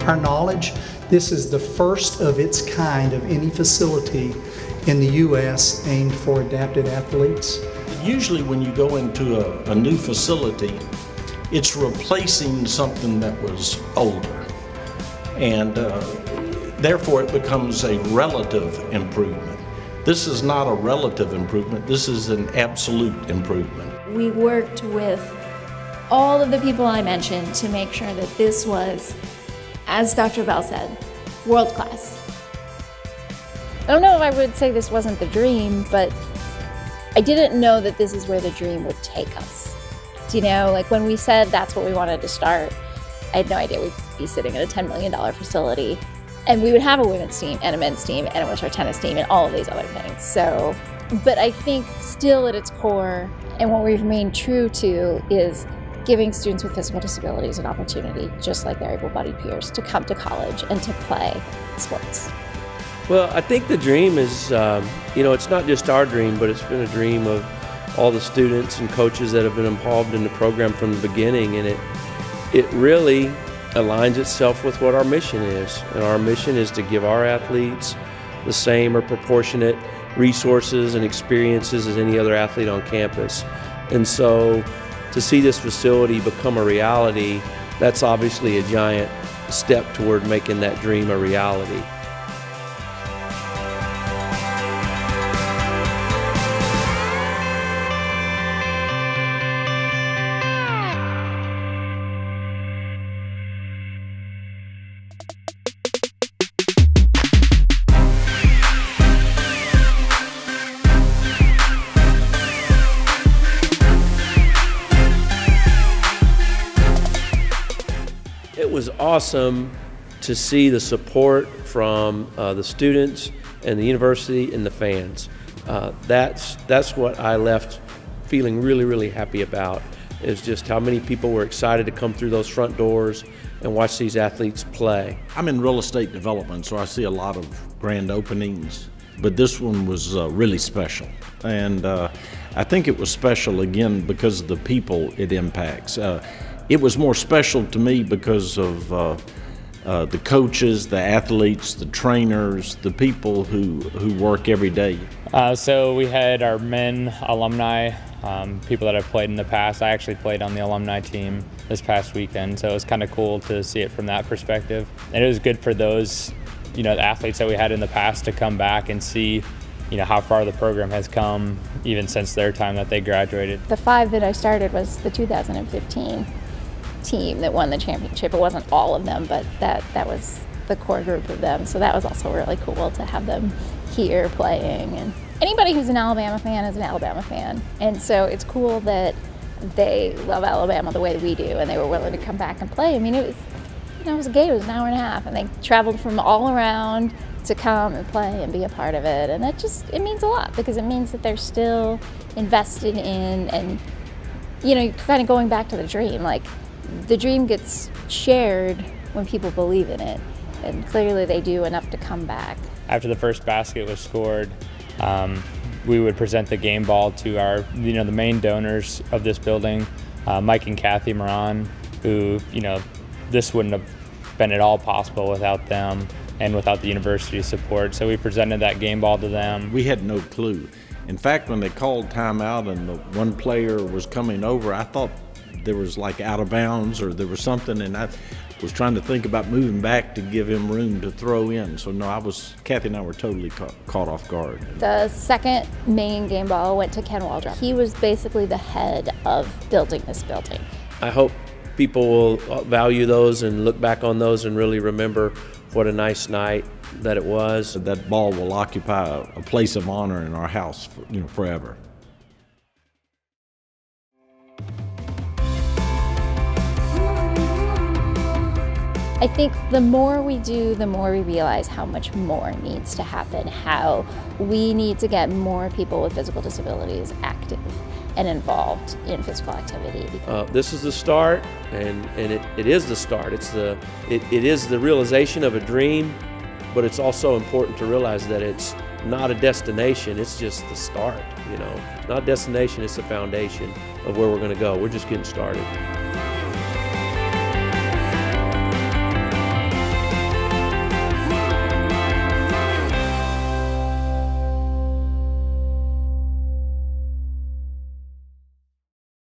our knowledge, this is the first of its kind of any facility in the U.S. aimed for adapted athletes. Usually when you go into a new facility, it's replacing something that was older. And therefore it becomes a relative improvement. This is not a relative improvement, this is an absolute improvement. We worked with all of the people I mentioned to make sure that this was, as Dr. Bell said, world class. I don't know if I would say this wasn't the dream, but I didn't know that this is where the dream would take us. You know, like when we said that's what we wanted to start, I had no idea we'd be sitting at a $10 million facility and we would have a women's team and a men's team and a wheelchair tennis team and all of these other things. So, but I think still at its core, and what we've remained true to, is giving students with physical disabilities an opportunity, just like their able-bodied peers, to come to college and to play sports. Well, I think the dream is, it's not just our dream, but it's been a dream of all the students and coaches that have been involved in the program from the beginning, and it really aligns itself with what our mission is. And our mission is to give our athletes the same or proportionate resources and experiences as any other athlete on campus. And so to see this facility become a reality, that's obviously a giant step toward making that dream a reality. It was awesome to see the support from the students and the university and the fans. That's what I left feeling really, really happy about, is just how many people were excited to come through those front doors and watch these athletes play. I'm in real estate development, so I see a lot of grand openings, but this one was really special. And I think it was special, again, because of the people it impacts. It was more special to me because of the coaches, the athletes, the trainers, the people who work every day. So we had our men alumni, people that I've played in the past. I actually played on the alumni team this past weekend, so it was kind of cool to see it from that perspective. And it was good for those, the athletes that we had in the past to come back and see, how far the program has come even since their time that they graduated. The 5 that I started was the 2015 team that won the championship. It wasn't all of them, but that was the core group of them. So that was also really cool to have them here playing. And anybody who's an Alabama fan is an Alabama fan. And so it's cool that they love Alabama the way that we do, and they were willing to come back and play. I mean, it was a game. It was an hour and a half, and they traveled from all around to come and play and be a part of it. And it means a lot, because it means that they're still invested in, and kind of going back to the dream, like, the dream gets shared when people believe in it, and clearly they do enough to come back. After the first basket was scored, we would present the game ball to our, the main donors of this building, Mike and Kathy Moran, who, this wouldn't have been at all possible without them and without the university's support. So we presented that game ball to them. We had no clue. In fact, when they called timeout and the one player was coming over, I thought there was like out of bounds or there was something, and I was trying to think about moving back to give him room to throw in. So no, Kathy and I were totally caught off guard. The second main game ball went to Ken Waldrop. He was basically the head of building this building. I hope people will value those and look back on those and really remember what a nice night that it was. That ball will occupy a place of honor in our house, forever. I think the more we do, the more we realize how much more needs to happen, how we need to get more people with physical disabilities active and involved in physical activity. This is the start, and it is the start. It is the realization of a dream, but it's also important to realize that it's not a destination, it's just the start, Not a destination, it's the foundation of where we're going to go. We're just getting started.